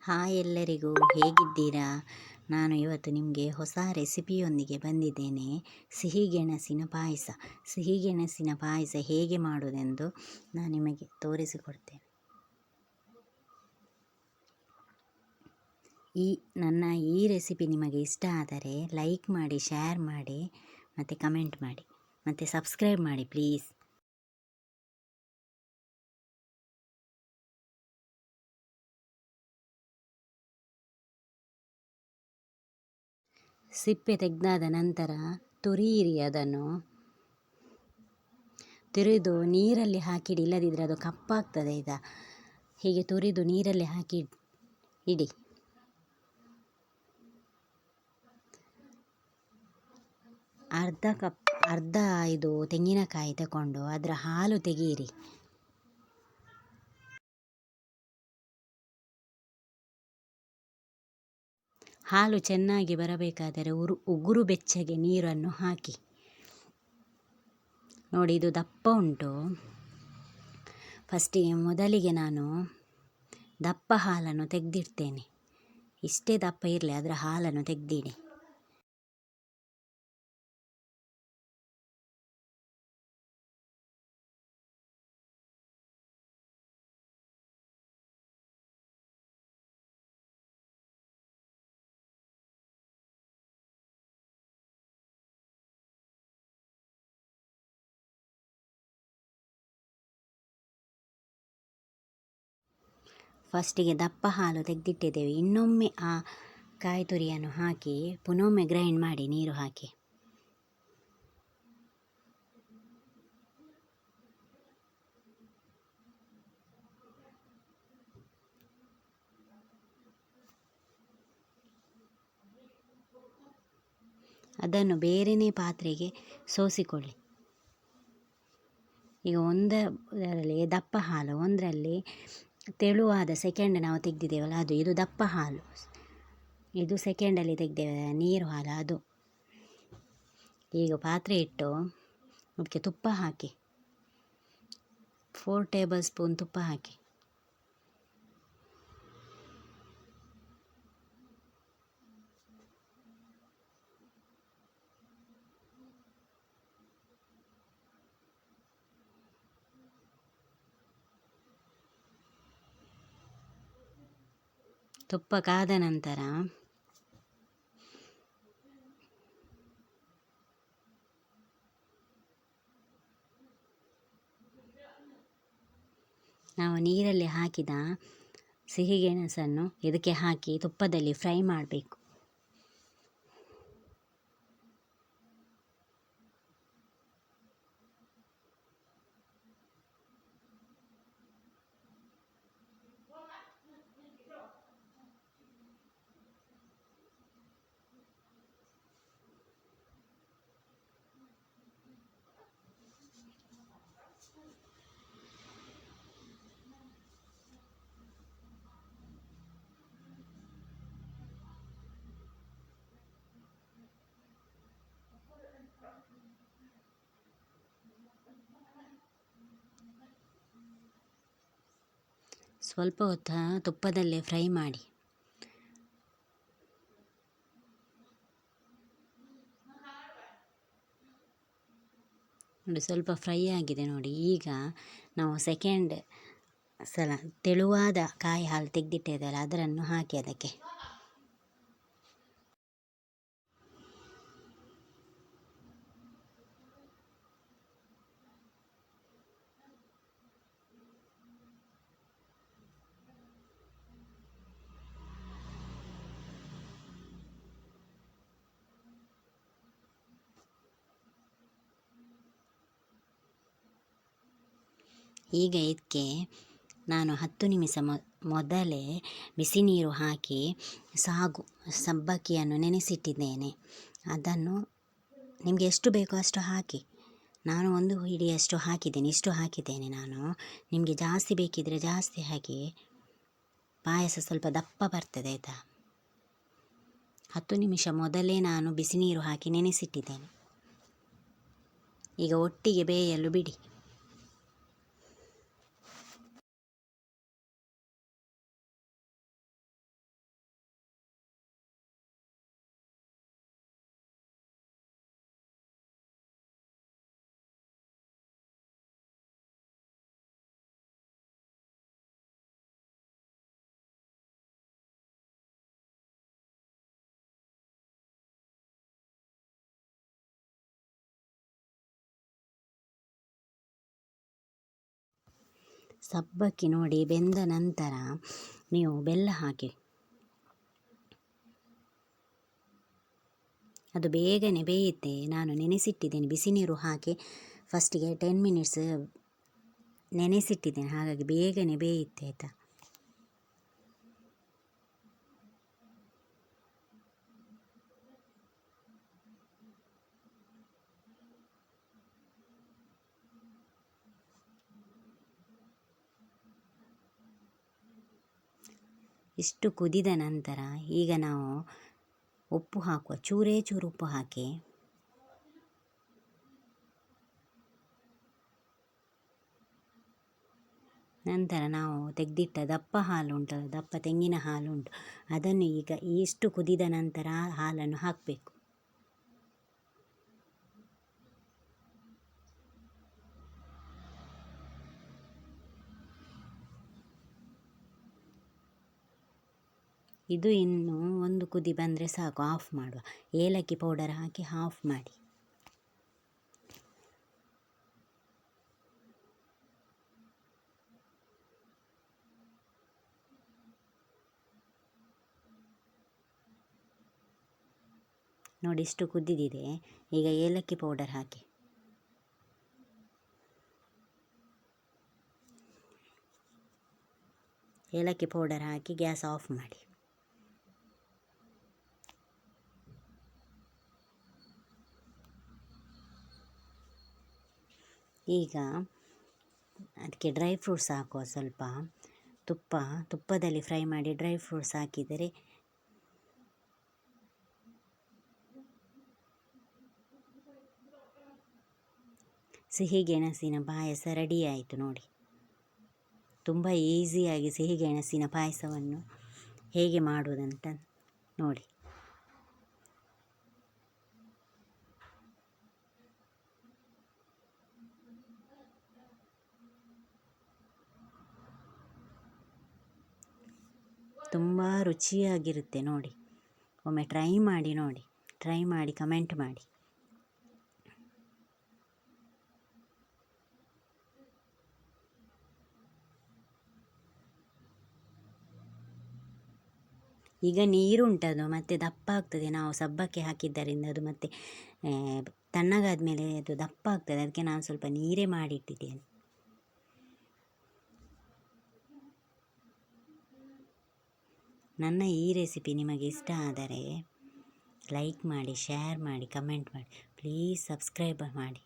Hi ಎಲ್ಲರಿಗೂ, ಹೇಗಿದ್ದೀರಾ? ನಾನು ಇವತ್ತು ನಿಮಗೆ ಹೊಸ ರೆಸಿಪಿಯೊಂದಿಗೆ ಬಂದಿದ್ದೇನೆ. ಸಿಹಿಗೆಣಸಿನ ಪಾಯಸ. ಸಿಹಿಗೆಣಸಿನ ಪಾಯಸ ಹೇಗೆ ಮಾಡುವುದೆಂದು ನಾನು ನಿಮಗೆ ತೋರಿಸಿಕೊಡ್ತೇನೆ. ನನ್ನ ಈ ರೆಸಿಪಿ ನಿಮಗೆ ಇಷ್ಟ ಆದರೆ ಲೈಕ್ ಮಾಡಿ, ಶೇರ್ ಮಾಡಿ ಮತ್ತು ಕಮೆಂಟ್ ಮಾಡಿ ಮತ್ತು ಸಬ್ಸ್ಕ್ರೈಬ್ ಮಾಡಿ ಪ್ಲೀಸ್. ಸಿಪ್ಪೆ ತೆಗೆದಾದ ನಂತರ ತುರಿಯಿರಿ. ಅದನ್ನು ತುರಿದು ನೀರಲ್ಲಿ ಹಾಕಿಡಿ, ಇಲ್ಲದಿದ್ದರೆ ಅದು ಕಪ್ಪಾಗ್ತದೆ. ಹೀಗೆ ತುರಿದು ನೀರಲ್ಲಿ ಹಾಕಿ ಇಡಿ. ಅರ್ಧ ಇದು ತೆಂಗಿನಕಾಯಿ ತಗೊಂಡು ಅದರ ಹಾಲು ತೆಗೆಯಿರಿ. ಹಾಲು ಚೆನ್ನಾಗಿ ಬರಬೇಕಾದರೆ ಉಗುರು ಬೆಚ್ಚಗೆ ನೀರನ್ನು ಹಾಕಿ. ನೋಡಿ, ಇದು ದಪ್ಪ ಉಂಟು. ಮೊದಲಿಗೆ ನಾನು ದಪ್ಪ ಹಾಲನ್ನು ತೆಗೆದಿಡ್ತೇನೆ. ಇಷ್ಟೇ ದಪ್ಪ ಇರಲಿ, ಅದರ ಹಾಲನ್ನು ತೆಗೆದಿಡಿ. ಫಸ್ಟಿಗೆ ದಪ್ಪ ಹಾಲು ತೆಗೆದಿಟ್ಟಿದ್ದೇವೆ. ಇನ್ನೊಮ್ಮೆ ಆ ಕಾಯಿ ತುರಿಯನ್ನು ಹಾಕಿ ಪುನೊಮ್ಮೆ ಗ್ರೈಂಡ್ ಮಾಡಿ ನೀರು ಹಾಕಿ. ಅದನ್ನು ಬೇರೆಯೇ ಪಾತ್ರೆಗೆ ಸೋಸಿಕೊಳ್ಳಿ. ಈಗ ಒಂದರಲ್ಲಿ ದಪ್ಪ ಹಾಲು, ಒಂದರಲ್ಲಿ ತೆಳುವಾದ ಸೆಕೆಂಡ್ ನಾವು ತೆಗೆದಿದ್ದೇವಲ್ಲ ಅದು. ಇದು ದಪ್ಪ ಹಾಲು, ಇದು ಸೆಕೆಂಡಲ್ಲಿ ತೆಗೆದೇವೆ ನೀರು ಹಾಲು ಅದು. ಈಗ ಪಾತ್ರೆ ಇಟ್ಟು ಅದಕ್ಕೆ ತುಪ್ಪ ಹಾಕಿ, 4 ಟೇಬಲ್ ಸ್ಪೂನ್ ತುಪ್ಪ ಹಾಕಿ. ತುಪ್ಪ ಕಾದ ನಂತರ ನಾವು ನೀರಲ್ಲಿ ಹಾಕಿದ ಸಿಹಿಗೆಣಸನ್ನು ಇದಕ್ಕೆ ಹಾಕಿ ತುಪ್ಪದಲ್ಲಿ ಫ್ರೈ ಮಾಡಬೇಕು. ಸ್ವಲ್ಪ ಹೊತ್ತು ತುಪ್ಪದಲ್ಲೇ ಫ್ರೈ ಮಾಡಿ. ನೋಡಿ, ಸ್ವಲ್ಪ ಫ್ರೈ ಆಗಿದೆ ನೋಡಿ. ಈಗ ನಾವು ಸೆಕೆಂಡ್ ಸಲ ತೆಳುವಾದ ಕಾಯಿ ಹಾಲು ತೆಗೆದಿಟ್ಟಿದ್ದಲ್ಲ ಅದನ್ನು ಹಾಕಿ ಅದಕ್ಕೆ. ಈಗ ಇದಕ್ಕೆ ನಾನು 10 ನಿಮಿಷ ಮೊದಲೇ ಬಿಸಿ ನೀರು ಹಾಕಿ ಸಬ್ಬಕ್ಕಿಯನ್ನು ನೆನೆಸಿಟ್ಟಿದ್ದೇನೆ. ಅದನ್ನು ನಿಮಗೆ ಎಷ್ಟು ಬೇಕೋ ಅಷ್ಟು ಹಾಕಿ. ನಾನು 1 ಹಿಡಿಯಷ್ಟು ಹಾಕಿದ್ದೇನೆ, ಇಷ್ಟು ಹಾಕಿದ್ದೇನೆ ನಾನು. ನಿಮಗೆ ಜಾಸ್ತಿ ಬೇಕಿದ್ದರೆ ಜಾಸ್ತಿ ಹಾಕಿ. ಪಾಯಸ ಸ್ವಲ್ಪ ದಪ್ಪ ಬರ್ತದೆ ಆಯಿತಾ. 10 ನಿಮಿಷ ಮೊದಲೇ ನಾನು ಬಿಸಿ ನೀರು ಹಾಕಿ ನೆನೆಸಿಟ್ಟಿದ್ದೇನೆ. ಈಗ ಒಟ್ಟಿಗೆ ಬೇಯಲು ಬಿಡಿ. ಸಬ್ಬಕ್ಕಿ ನೋಡಿ ಬೆಂದ ನಂತರ ನೀವು ಬೆಲ್ಲ ಹಾಕಿ. ಅದು ಬೇಗನೆ ಬೇಯುತ್ತೆ. ನಾನು ನೆನೆಸಿಟ್ಟಿದ್ದೇನೆ, ಬಿಸಿ ನೀರು ಹಾಕಿ ಫಸ್ಟಿಗೆ 10 ಮಿನಿಟ್ಸ್ ನೆನೆಸಿಟ್ಟಿದ್ದೇನೆ, ಹಾಗಾಗಿ ಬೇಗನೆ ಬೇಯುತ್ತೆ ಆಯಿತಾ. ಇಷ್ಟು ಕುದಿದ ನಂತರ ಈಗ ನಾವು ಉಪ್ಪು ಹಾಕುವ, ಚೂರೇ ಚೂರು ಉಪ್ಪು ಹಾಕಿ. ನಂತರ ನಾವು ತೆಗೆದಿಟ್ಟ ದಪ್ಪ ಹಾಲು ಉಂಟಲ್ಲ, ದಪ್ಪ ತೆಂಗಿನ ಹಾಲು ಉಂಟು, ಅದನ್ನು ಈಗ ಇಷ್ಟು ಕುದಿದ ನಂತರ ಹಾಲನ್ನು ಹಾಕಬೇಕು. ಇದು ಇನ್ನು ಒಂದು ಕುದಿ ಬಂದರೆ ಸಾಕು, ಆಫ್ ಮಾಡುವ. ಏಲಕ್ಕಿ ಪೌಡರ್ ಹಾಕಿ ಆಫ್ ಮಾಡಿ. ನೋಡಿ ಇಷ್ಟು ಕುದ್ದಿದೆ. ಈಗ ಏಲಕ್ಕಿ ಪೌಡರ್ ಹಾಕಿ. ಏಲಕ್ಕಿ ಪೌಡರ್ ಹಾಕಿ ಗ್ಯಾಸ್ ಆಫ್ ಮಾಡಿ. ಈಗ ಅದಕ್ಕೆ ಡ್ರೈ ಫ್ರೂಟ್ಸ್ ಹಾಕುವ. ಸ್ವಲ್ಪ ತುಪ್ಪದಲ್ಲಿ ಫ್ರೈ ಮಾಡಿ ಡ್ರೈ ಫ್ರೂಟ್ಸ್ ಹಾಕಿದರೆ ಸಿಹಿ ಗೆಣಸಿನ ಪಾಯಸ ರೆಡಿ ಆಯಿತು ನೋಡಿ. ತುಂಬ ಈಸಿಯಾಗಿ ಸಿಹಿ ಗೆಣಸಿನ ಪಾಯಸವನ್ನು ಹೇಗೆ ಮಾಡುವುದಂತ ನೋಡಿ. ತುಂಬ ರುಚಿಯಾಗಿರುತ್ತೆ ನೋಡಿ. ಒಮ್ಮೆ ಟ್ರೈ ಮಾಡಿ ನೋಡಿ, ಟ್ರೈ ಮಾಡಿ ಕಮೆಂಟ್ ಮಾಡಿ. ಈಗ ನೀರುಂಟದು ಮತ್ತೆ ದಪ್ಪ ಆಗ್ತದೆ, ನಾವು ಸಬ್ಬಕ್ಕಿ ಹಾಕಿದ್ದರಿಂದ ಅದು ಮತ್ತೆ ತಣ್ಣಗಾದ ಮೇಲೆ ಅದು ದಪ್ಪ ಆಗ್ತದೆ. ಅದಕ್ಕೆ ನಾನು ಸ್ವಲ್ಪ ನೀರೇ ಮಾಡಿಟ್ಟಿದ್ದೇನೆ. ನನ್ನ ಈ ರೆಸಿಪಿ ನಿಮಗೆ ಇಷ್ಟ ಆದರೆ ಲೈಕ್ ಮಾಡಿ, ಶೇರ್ ಮಾಡಿ, ಕಮೆಂಟ್ ಮಾಡಿ, ಪ್ಲೀಸ್ ಸಬ್ಸ್ಕ್ರೈಬ್ ಮಾಡಿ.